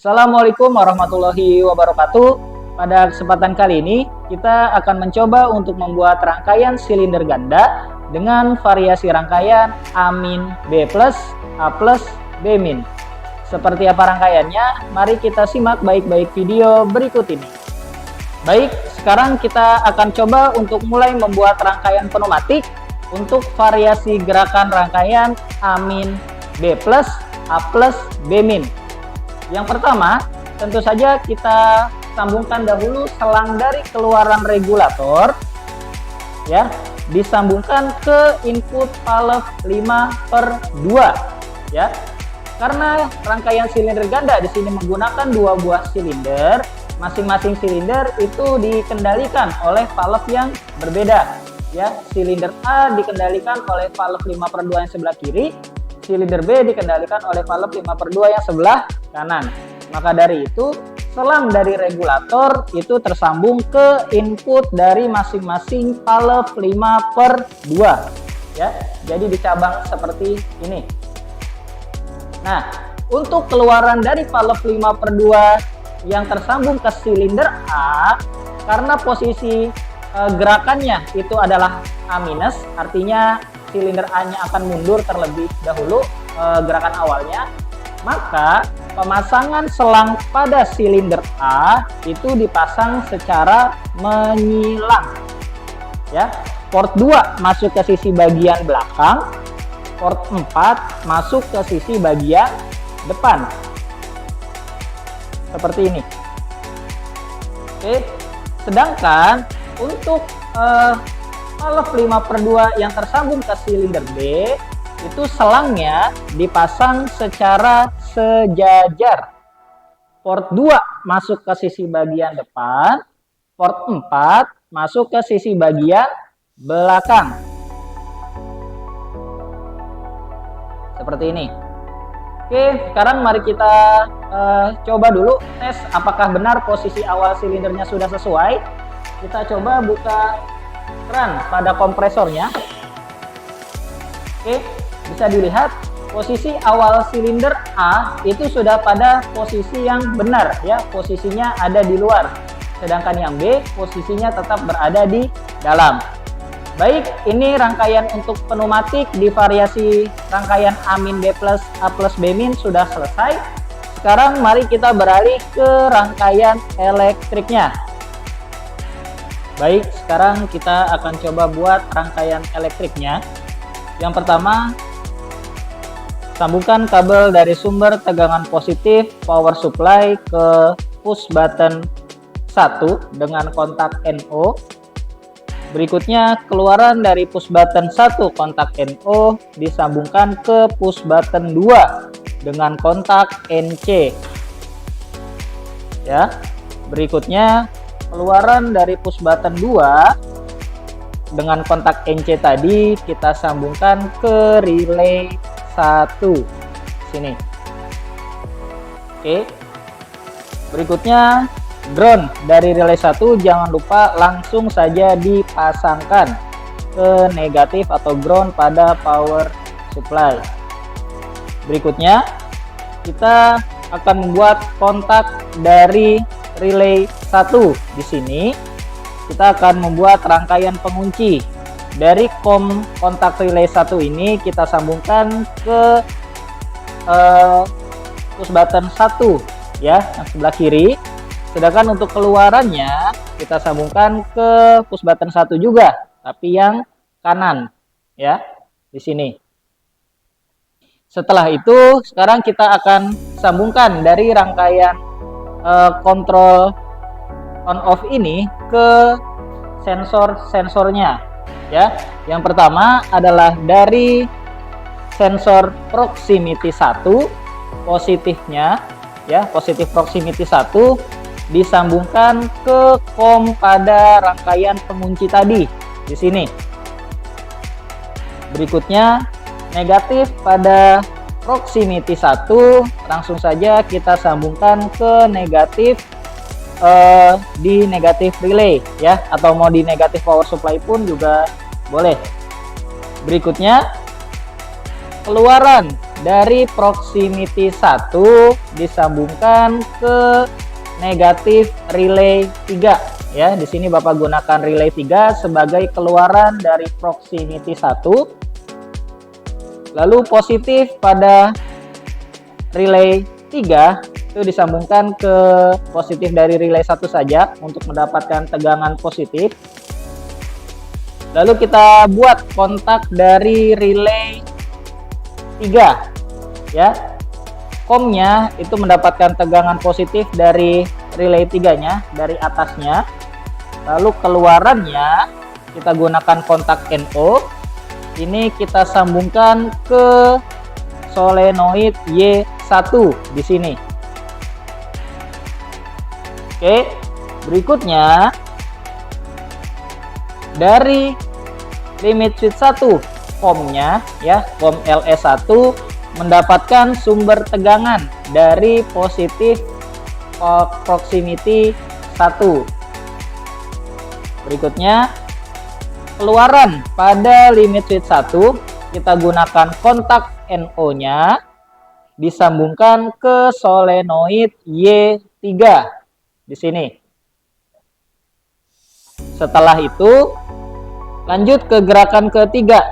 Assalamualaikum warahmatullahi wabarakatuh. Pada kesempatan kali ini, kita akan mencoba untuk membuat rangkaian silinder ganda dengan variasi rangkaian A-B+, A+, B-. Seperti apa rangkaiannya? Mari kita simak baik-baik video berikut ini. Baik, sekarang kita akan coba untuk mulai membuat rangkaian pneumatik untuk variasi gerakan rangkaian A-B+, A+, B-. Yang pertama, tentu saja kita sambungkan dahulu selang dari keluaran regulator, ya, disambungkan ke input valve 5/2, ya. Karena rangkaian silinder ganda di sini menggunakan dua buah silinder, masing-masing silinder itu dikendalikan oleh valve yang berbeda, ya. Silinder A dikendalikan oleh valve 5/2 yang sebelah kiri, silinder B dikendalikan oleh valve 5/2 yang sebelah kanan. Maka dari itu, selang dari regulator itu tersambung ke input dari masing-masing valve 5/2, ya. Jadi dicabang seperti ini. Nah, untuk keluaran dari valve 5/2 yang tersambung ke silinder A, karena posisi gerakannya itu adalah A-, artinya silinder A-nya akan mundur terlebih dahulu gerakan awalnya, maka pemasangan selang pada silinder A itu dipasang secara menyilang, ya. Port 2 masuk ke sisi bagian belakang, port 4 masuk ke sisi bagian depan, seperti ini. Oke, sedangkan untuk valve 5/2 yang tersambung ke silinder B itu selangnya dipasang secara sejajar. Port 2 masuk ke sisi bagian depan, port 4 masuk ke sisi bagian belakang. Seperti ini. Oke, sekarang mari kita coba dulu tes apakah benar posisi awal silindernya sudah sesuai. Kita coba buka keran pada kompresornya. Oke, bisa dilihat posisi awal silinder A itu sudah pada posisi yang benar, ya, posisinya ada di luar. Sedangkan yang B posisinya tetap berada di dalam. Baik, ini rangkaian untuk pneumatik di variasi rangkaian A-B+, A+B- sudah selesai. Sekarang mari kita beralih ke rangkaian elektriknya. Baik, sekarang kita akan coba buat rangkaian elektriknya. Yang pertama, sambungkan kabel dari sumber tegangan positif power supply ke push button 1 dengan kontak NO. Berikutnya, keluaran dari push button 1 kontak NO disambungkan ke push button 2 dengan kontak NC. Ya. Berikutnya, keluaran dari push button 2 dengan kontak NC tadi kita sambungkan ke relay 1 sini. Oke. Berikutnya, ground dari relay 1 jangan lupa langsung saja dipasangkan ke negatif atau ground pada power supply. Berikutnya, kita akan membuat kontak dari relay 1 di sini. Kita akan membuat rangkaian pengunci dari kontak relay 1 ini kita sambungkan ke push button 1, ya, yang sebelah kiri. Sedangkan untuk keluarannya kita sambungkan ke push button 1 juga, tapi yang kanan, ya, di sini. Setelah itu, sekarang kita akan sambungkan dari rangkaian kontrol on off ini ke sensor-sensornya, ya. Yang pertama adalah dari sensor proximity 1, positifnya, ya, positif proximity 1 disambungkan ke pada rangkaian pengunci tadi di sini. Berikutnya, negatif pada proximity 1 langsung saja kita sambungkan ke negatif di negatif relay, ya, atau mau di negatif power supply pun juga boleh. Berikutnya, keluaran dari proximity 1 disambungkan ke negatif relay 3 ya. Di sini Bapak gunakan relay 3 sebagai keluaran dari proximity 1. Lalu positif pada relay 3 itu disambungkan ke positif dari relay 1 saja untuk mendapatkan tegangan positif. Lalu kita buat kontak dari relay 3 ya. COM-nya itu mendapatkan tegangan positif dari relay 3-nya, dari atasnya. Lalu keluarannya kita gunakan kontak NO. Ini kita sambungkan ke solenoid Y1 di sini. Oke, berikutnya dari limit switch 1 COM-nya ya, COM LS1 mendapatkan sumber tegangan dari positif proximity 1. Berikutnya keluaran pada limit switch 1 kita gunakan kontak NO-nya disambungkan ke solenoid Y3 di sini. Setelah itu lanjut ke gerakan ketiga,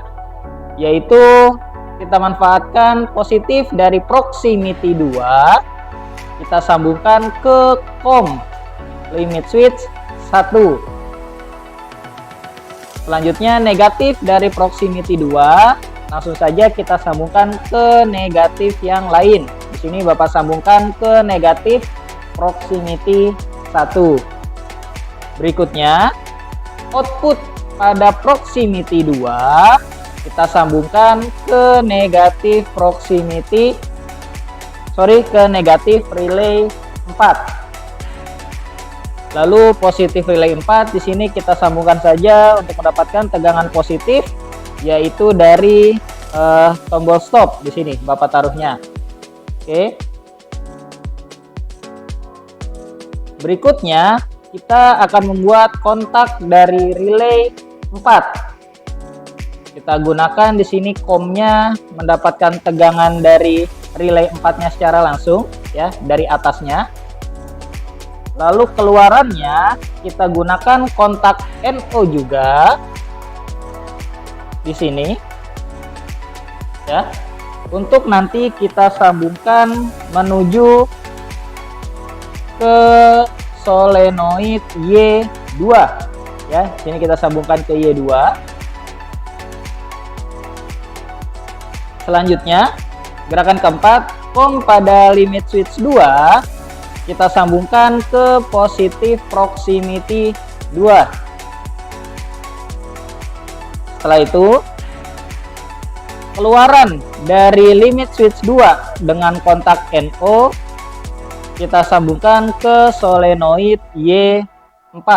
yaitu kita manfaatkan positif dari proximity 2 kita sambungkan ke COM limit switch 1. Selanjutnya negatif dari proximity 2 langsung saja kita sambungkan ke negatif yang lain. Di sini Bapak sambungkan ke negatif proximity 1. Berikutnya output pada proximity 2 kita sambungkan ke negatif relay 4. Lalu positif relay 4 di sini kita sambungkan saja untuk mendapatkan tegangan positif, yaitu dari tombol stop di sini Bapak taruhnya. Oke. Berikutnya kita akan membuat kontak dari relay 4. Kita gunakan di sini COM-nya mendapatkan tegangan dari relay 4-nya secara langsung ya, dari atasnya. Lalu keluarannya kita gunakan kontak NO juga di sini ya, untuk nanti kita sambungkan menuju ke solenoid Y2 ya. Sini kita sambungkan ke Y2. Selanjutnya gerakan keempat, COM pada limit switch 2 kita sambungkan ke positif proximity 2. Setelah itu keluaran dari limit switch 2 dengan kontak NO kita sambungkan ke solenoid Y4.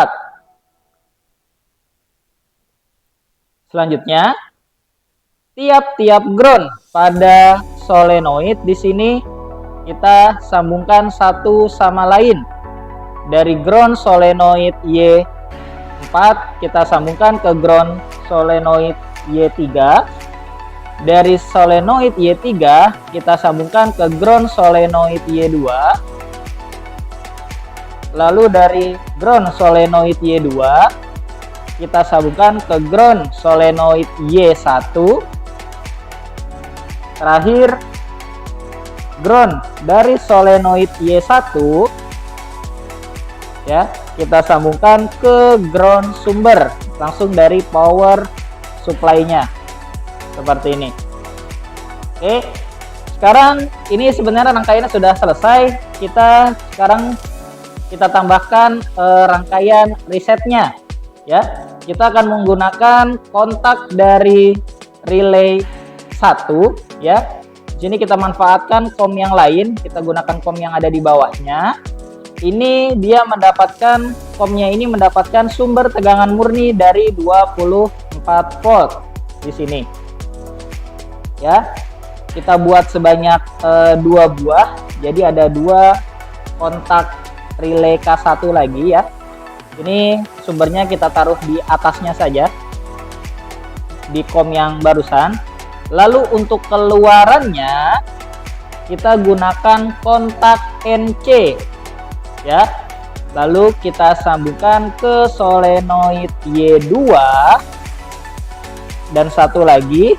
Selanjutnya tiap-tiap ground pada solenoid di sini kita sambungkan satu sama lain. Dari ground solenoid Y4 kita sambungkan ke ground solenoid Y3. Dari solenoid Y3 kita sambungkan ke ground solenoid Y2. Lalu dari ground solenoid Y2 kita sambungkan ke ground solenoid Y1. Terakhir ground dari solenoid Y1 ya, kita sambungkan ke ground sumber langsung dari power supply-nya seperti ini. Oke, sekarang ini sebenarnya rangkaiannya sudah selesai. Sekarang kita tambahkan rangkaian resetnya ya. Kita akan menggunakan kontak dari relay 1 ya. Di sini kita manfaatkan COM yang lain, kita gunakan COM yang ada di bawahnya. Ini dia mendapatkan, COM-nya ini mendapatkan sumber tegangan murni dari 24 volt di sini. Ya. Kita buat sebanyak 2 buah. Jadi ada 2 kontak relay K1 lagi ya. Ini sumbernya kita taruh di atasnya saja di COM yang barusan. Lalu untuk keluarannya kita gunakan kontak NC ya. Lalu kita sambungkan ke solenoid Y2 dan satu lagi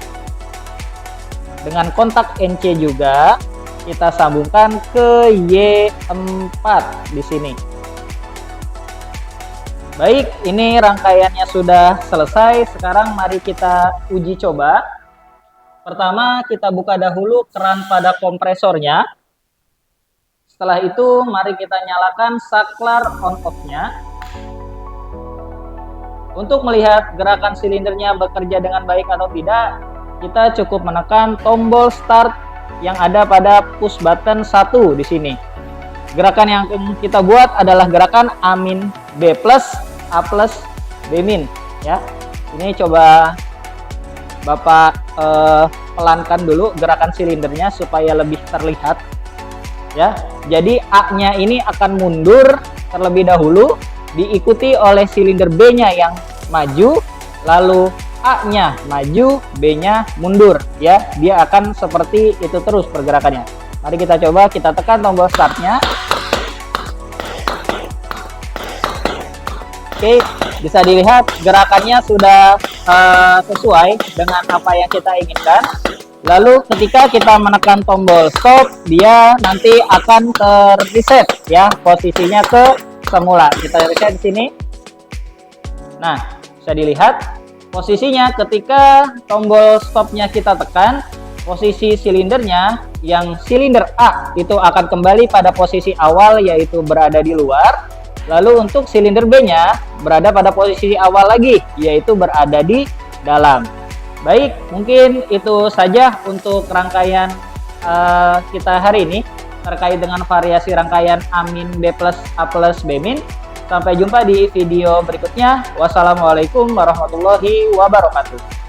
dengan kontak NC juga kita sambungkan ke Y4 di sini. Baik, ini rangkaiannya sudah selesai. Sekarang mari kita uji coba. Pertama, kita buka dahulu keran pada kompresornya. Setelah itu, mari kita nyalakan saklar on-off-nya. Untuk melihat gerakan silindernya bekerja dengan baik atau tidak, kita cukup menekan tombol start yang ada pada push button 1 di sini. Gerakan yang kita buat adalah gerakan A-B+, A+, B- ya. Ini coba Bapak pelankan dulu gerakan silindernya supaya lebih terlihat ya. Jadi A-nya ini akan mundur terlebih dahulu, diikuti oleh silinder B-nya yang maju, lalu A-nya maju, B-nya mundur ya. Dia akan seperti itu terus pergerakannya. Mari kita coba, kita tekan tombol startnya. Oke, bisa dilihat gerakannya sudah sesuai dengan apa yang kita inginkan. Lalu ketika kita menekan tombol stop, dia nanti akan ter-reset ya, posisinya ke semula. Kita reset di sini. Nah, bisa dilihat posisinya ketika tombol stopnya kita tekan, posisi silindernya yang silinder A itu akan kembali pada posisi awal, yaitu berada di luar. Lalu untuk silinder B-nya berada pada posisi awal lagi, yaitu berada di dalam. Baik, mungkin itu saja untuk rangkaian kita hari ini terkait dengan variasi rangkaian A-B+, A+B-. Sampai jumpa di video berikutnya. Wassalamualaikum warahmatullahi wabarakatuh.